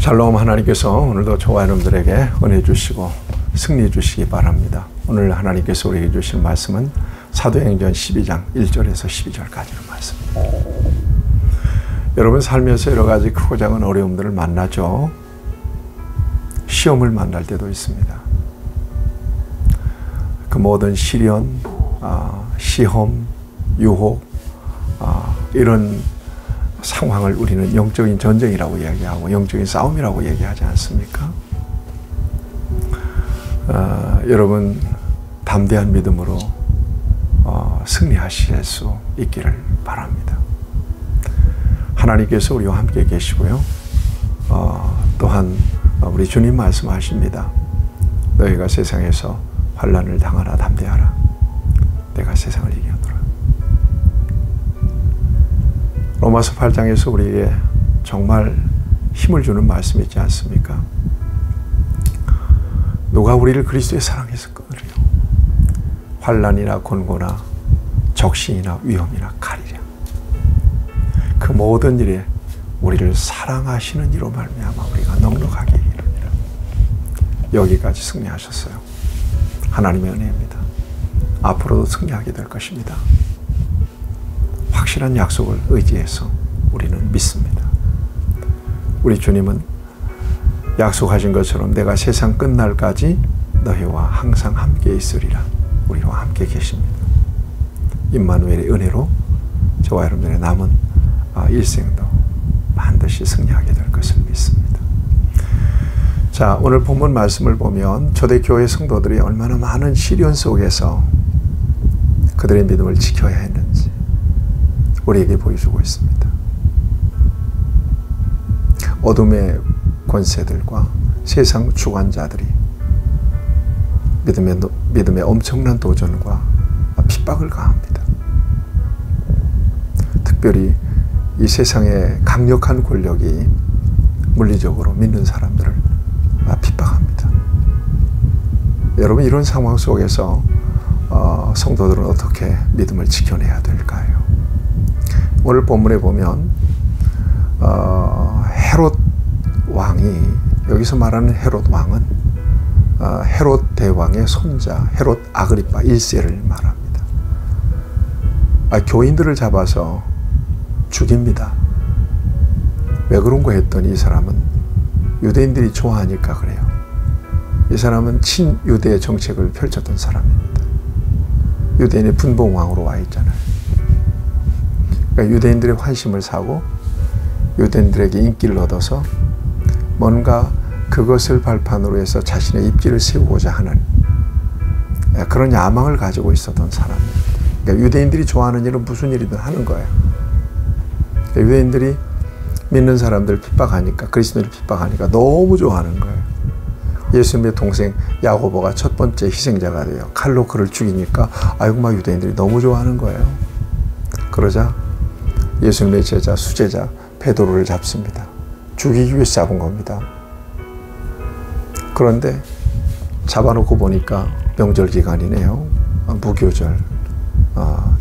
샬롬. 하나님께서 오늘도 저와 여러분들에게 은혜 주시고 승리 주시기 바랍니다. 오늘 하나님께서 우리에게 주실 말씀은 사도행전 12장 1절에서 12절까지의 말씀입니다. 여러분 삶에서 여러 가지 크고 작은 어려움들을 만나죠. 시험을 만날 때도 있습니다. 그 모든 시련, 시험, 유혹, 이런 상황을 우리는 영적인 전쟁이라고 이야기하고 영적인 싸움이라고 얘기하지 않습니까? 여러분 담대한 믿음으로 승리하실 수 있기를 바랍니다. 하나님께서 우리와 함께 계시고요. 또한 우리 주님 말씀하십니다. 너희가 세상에서 환난을 당하라. 담대하라. 내가 세상을 이기노라. 로마서 8장에서 우리에게 정말 힘을 주는 말씀이 있지 않습니까? 누가 우리를 그리스도의 사랑에서 끊으리요? 환난이나 곤고나 적신이나 위험이나 칼이랴. 그 모든 일에 우리를 사랑하시는 이로 말미암아 우리가 넉넉하게 이르리라. 여기까지 승리하셨어요. 하나님의 은혜입니다. 앞으로도 승리하게 될 것입니다. 확실한 약속을 의지해서 우리는 믿습니다. 우리 주님은 약속하신 것처럼 내가 세상 끝날까지 너희와 항상 함께 있으리라. 우리와 함께 계십니다. 임마누엘의 은혜로 저와 여러분들의 남은 일생도 반드시 승리하게 될 것을 믿습니다. 자, 오늘 본문 말씀을 보면 초대교회 성도들이 얼마나 많은 시련 속에서 그들의 믿음을 지켜야 했는지 우리에게 보여주고 있습니다. 어둠의 권세들과 세상 주관자들이 믿음의 엄청난 도전과 핍박을 가합니다. 특별히 이 세상의 강력한 권력이 물리적으로 믿는 사람들을 핍박합니다. 여러분, 이런 상황 속에서 성도들은 어떻게 믿음을 지켜내야 될까요? 오늘 본문에 보면 헤롯 왕이, 여기서 말하는 헤롯 왕은 헤롯 대왕의 손자 헤롯 아그리파 1세를 말합니다. 교인들을 잡아서 죽입니다. 왜 그런가 했더니 이 사람은 유대인들이 좋아하니까 그래요. 이 사람은 친유대 정책을 펼쳤던 사람입니다. 유대인의 분봉왕으로 와 있잖아요. 그러니까 유대인들의 환심을 사고 유대인들에게 인기를 얻어서 뭔가 그것을 발판으로 해서 자신의 입지를 세우고자 하는 그런 야망을 가지고 있었던 사람입니다. 그러니까 유대인들이 좋아하는 일은 무슨 일이든 하는 거예요. 그러니까 유대인들이 믿는 사람들 핍박하니까, 그리스도를 핍박하니까 너무 좋아하는 거예요. 예수님의 동생 야고보가 첫 번째 희생자가 돼요. 칼로 그를 죽이니까 아이고 막 유대인들이 너무 좋아하는 거예요. 그러자 예수님의 제자 수제자 베드로를 잡습니다. 죽이기 위해서 잡은 겁니다. 그런데 잡아놓고 보니까 명절 기간이네요. 무교절,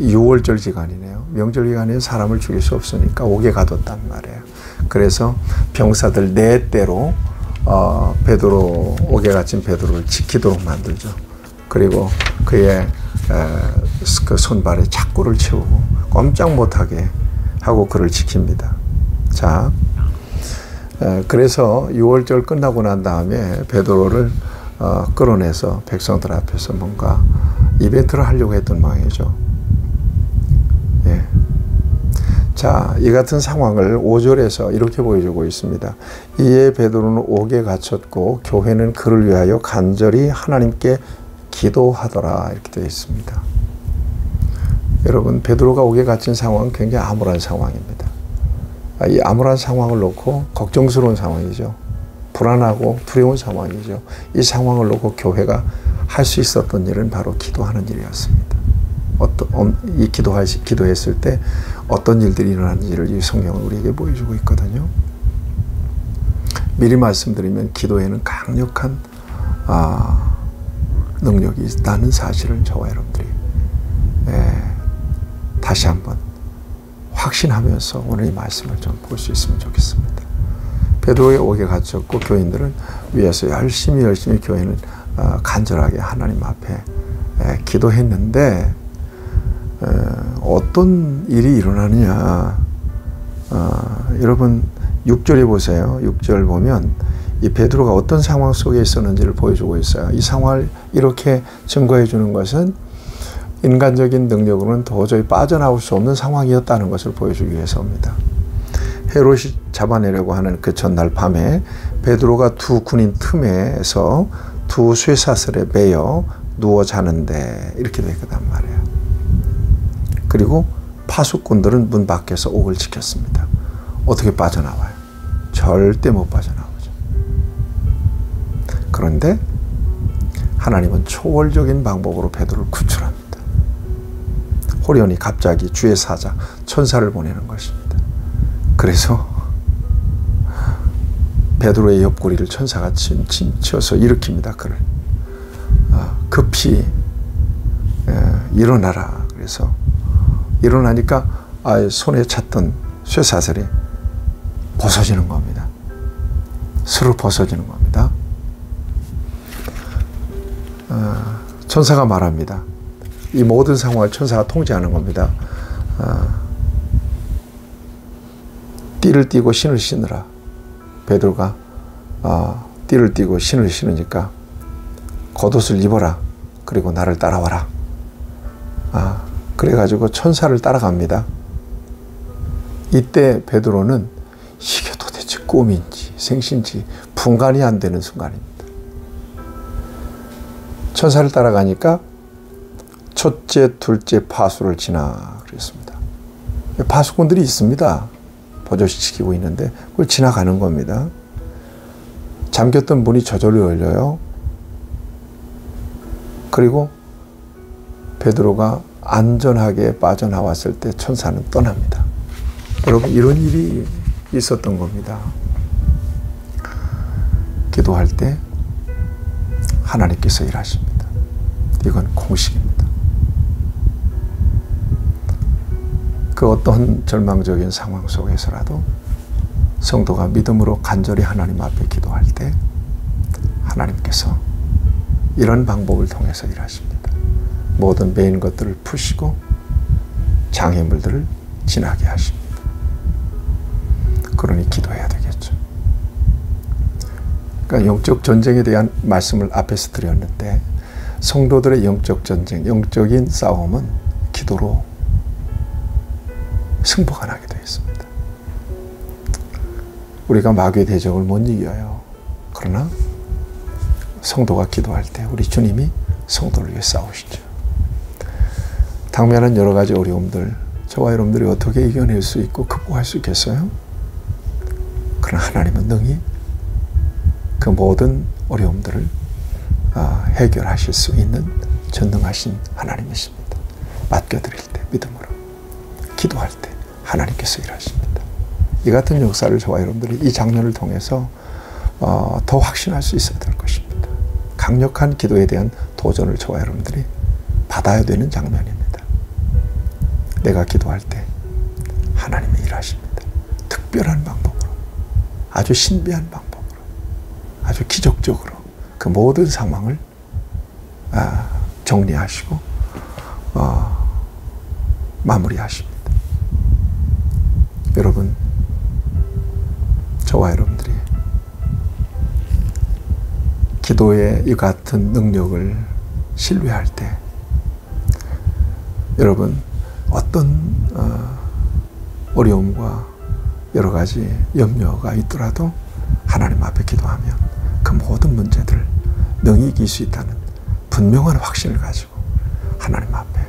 6월절 기간이네요. 명절 기간에 사람을 죽일 수 없으니까 옥에 가뒀단 말이에요. 그래서 병사들 4대로 베드로, 옥에 갇힌 베드로를 지키도록 만들죠. 그리고 그의 그 손발에 착고를 채우고 꼼짝 못하게 하고 그를 지킵니다. 자, 그래서 6월절 끝나고 난 다음에 베드로를 끌어내서 백성들 앞에서 뭔가 이벤트를 하려고 했던 모양이죠. 예. 자, 이 같은 상황을 5절에서 이렇게 보여주고 있습니다. 이에 베드로는 옥에 갇혔고 교회는 그를 위하여 간절히 하나님께 기도하더라. 이렇게 되어 있습니다. 여러분, 베드로가 옥에 갇힌 상황은 굉장히 암울한 상황입니다. 이 암울한 상황을 놓고 걱정스러운 상황이죠. 불안하고 두려운 상황이죠. 이 상황을 놓고 교회가 할 수 있었던 일은 바로 기도하는 일이었습니다. 이 기도했을 때 어떤 일들이 일어나는지를 이 성경은 우리에게 보여주고 있거든요. 미리 말씀드리면 기도에는 강력한 능력이 있다는 사실을 저와 여러분들이 다시 한번 확신하면서 오늘 이 말씀을 좀 볼 수 있으면 좋겠습니다. 베드로의 옥에 갇혔고 교인들은 위에서 열심히 교인은 간절하게 하나님 앞에 기도했는데 어떤 일이 일어나느냐. 여러분 6절에 보세요. 6절 보면 이 베드로가 어떤 상황 속에 있었는지를 보여주고 있어요. 이 상황을 이렇게 증거해 주는 것은 인간적인 능력으로는 도저히 빠져나올 수 없는 상황이었다는 것을 보여주기 위해서입니다. 헤롯이 잡아내려고 하는 그 전날 밤에 베드로가 두 군인 틈에서 두 쇠사슬에 매여 누워 자는데 이렇게 되거든 말이에요. 그리고 파수꾼들은 문 밖에서 옥을 지켰습니다. 어떻게 빠져나와요? 절대 못 빠져나오죠. 그런데 하나님은 초월적인 방법으로 베드로를 구출합니다. 호련히 갑자기 주의 사자 천사를 보내는 것입니다. 그래서 베드로의 옆구리를 천사가 치어서 일으킵니다. 그를 급히 일어나라. 그래서 일어나니까 손에 찼던 쇠사슬이 벗어지는 겁니다. 스르 벗어지는 겁니다. 천사가 말합니다. 이 모든 상황을 천사가 통제하는 겁니다. 띠를 띠고 신을 신으라. 베드로가 띠를 띠고 신을 신으니까 겉옷을 입어라. 그리고 나를 따라와라. 그래가지고 천사를 따라갑니다. 이때 베드로는 이게 도대체 꿈인지 생신지 분간이 안 되는 순간입니다. 천사를 따라가니까 첫째, 둘째 파수를 지나 그랬습니다. 파수꾼들이 있습니다. 보조시키고 있는데 그걸 지나가는 겁니다. 잠겼던 문이 저절로 열려요. 그리고 베드로가 안전하게 빠져나왔을 때 천사는 떠납니다. 여러분 이런 일이 있었던 겁니다. 기도할 때 하나님께서 일하십니다. 이건 공식입니다. 그 어떤 절망적인 상황 속에서라도 성도가 믿음으로 간절히 하나님 앞에 기도할 때 하나님께서 이런 방법을 통해서 일하십니다. 모든 매인 것들을 푸시고 장애물들을 지나게 하십니다. 그러니 기도해야 되겠죠. 그러니까 영적 전쟁에 대한 말씀을 앞에서 드렸는데 성도들의 영적 전쟁, 영적인 싸움은 기도로 승부가 나게 되어 있습니다. 우리가 마귀의 대적을 못 이겨요. 그러나 성도가 기도할 때 우리 주님이 성도를 위해 싸우시죠. 당면한 여러 가지 어려움들, 저와 여러분들이 어떻게 이겨낼 수 있고 극복할 수 있겠어요? 그러나 하나님은 능히 그 모든 어려움들을 해결하실 수 있는 전능하신 하나님이십니다. 맡겨드릴 때 믿음으로 기도할 때 하나님께서 일하십니다. 이 같은 역사를 저와 여러분들이 이 장면을 통해서 더 확신할 수 있어야 될 것입니다. 강력한 기도에 대한 도전을 저와 여러분들이 받아야 되는 장면입니다. 내가 기도할 때 하나님이 일하십니다. 특별한 방법으로, 아주 신비한 방법으로, 아주 기적적으로 그 모든 상황을 정리하시고 마무리하십니다. 여러분, 저와 여러분들이 기도의 이 같은 능력을 신뢰할 때 여러분 어떤 어려움과 여러 가지 염려가 있더라도 하나님 앞에 기도하면 그 모든 문제들을 능히 이길 수 있다는 분명한 확신을 가지고 하나님 앞에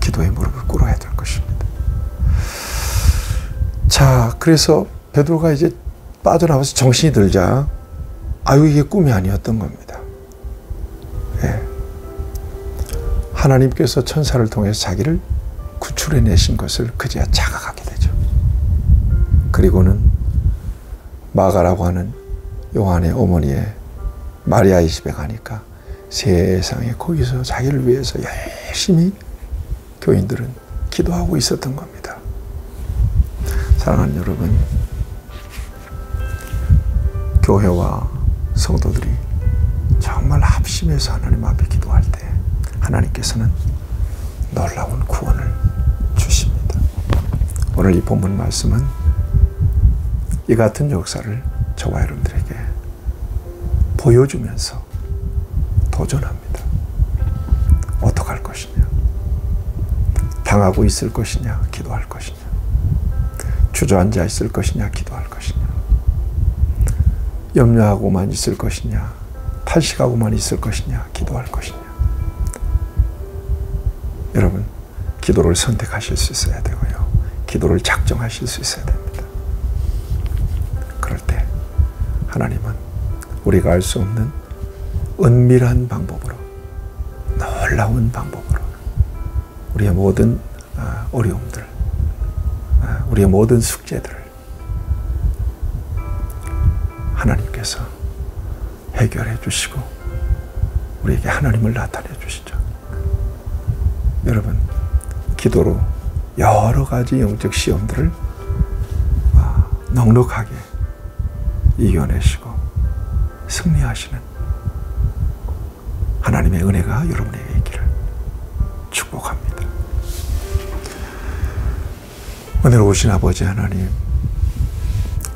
기도의 무릎을 꿇어야 될 것입니다. 자, 그래서 베드로가 이제 빠져나와서 정신이 들자 이게 꿈이 아니었던 겁니다. 예. 하나님께서 천사를 통해서 자기를 구출해내신 것을 그제야 자각하게 되죠. 그리고는 마가라고 하는 요한의 어머니의 마리아의 집에 가니까 세상에 거기서 자기를 위해서 열심히 교인들은 기도하고 있었던 겁니다. 사랑하는 여러분, 교회와 성도들이 정말 합심해서 하나님 앞에 기도할 때 하나님께서는 놀라운 구원을 주십니다. 오늘 이 본문 말씀은 이 같은 역사를 저와 여러분들에게 보여주면서 도전합니다. 어떡할 것이냐? 당하고 있을 것이냐? 기도할 것이냐? 주저앉아 있을 것이냐? 기도할 것이냐? 염려하고만 있을 것이냐? 탈식하고만 있을 것이냐? 기도할 것이냐? 여러분, 기도를 선택하실 수 있어야 되고요. 기도를 작정하실 수 있어야 됩니다. 그럴 때 하나님은 우리가 알 수 없는 은밀한 방법으로, 놀라운 방법으로 우리의 모든 어려움들, 우리의 모든 숙제들을 하나님께서 해결해 주시고 우리에게 하나님을 나타내 주시죠. 여러분, 기도로 여러 가지 영적 시험들을 넉넉하게 이겨내시고 승리하시는 하나님의 은혜가 여러분에게 있기를 축복합니다. 오늘 오신 아버지 하나님,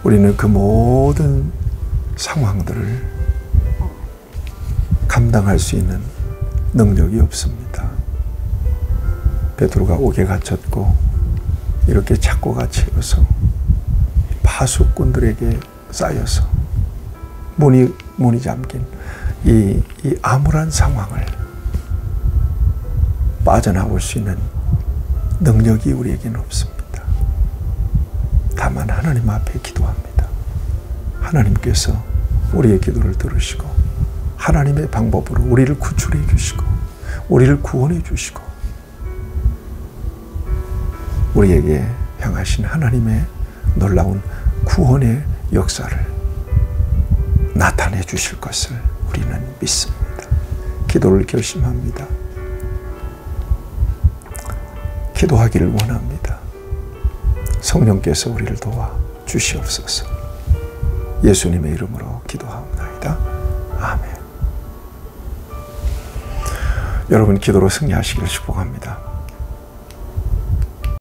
우리는 그 모든 상황들을 감당할 수 있는 능력이 없습니다. 베드로가 옥에 갇혔고 이렇게 착고가 채워서 파수꾼들에게 쌓여서 문이 잠긴 이 암울한 상황을 빠져나올 수 있는 능력이 우리에게는 없습니다. 다만 하나님 앞에 기도합니다. 하나님께서 우리의 기도를 들으시고 하나님의 방법으로 우리를 구출해 주시고 우리를 구원해 주시고 우리에게 향하신 하나님의 놀라운 구원의 역사를 나타내 주실 것을 우리는 믿습니다. 기도를 결심합니다. 기도하기를 원합니다. 성령께서 우리를 도와 주시옵소서. 예수님의 이름으로 기도하옵나이다. 아멘. 여러분, 기도로 승리하시기를 축복합니다.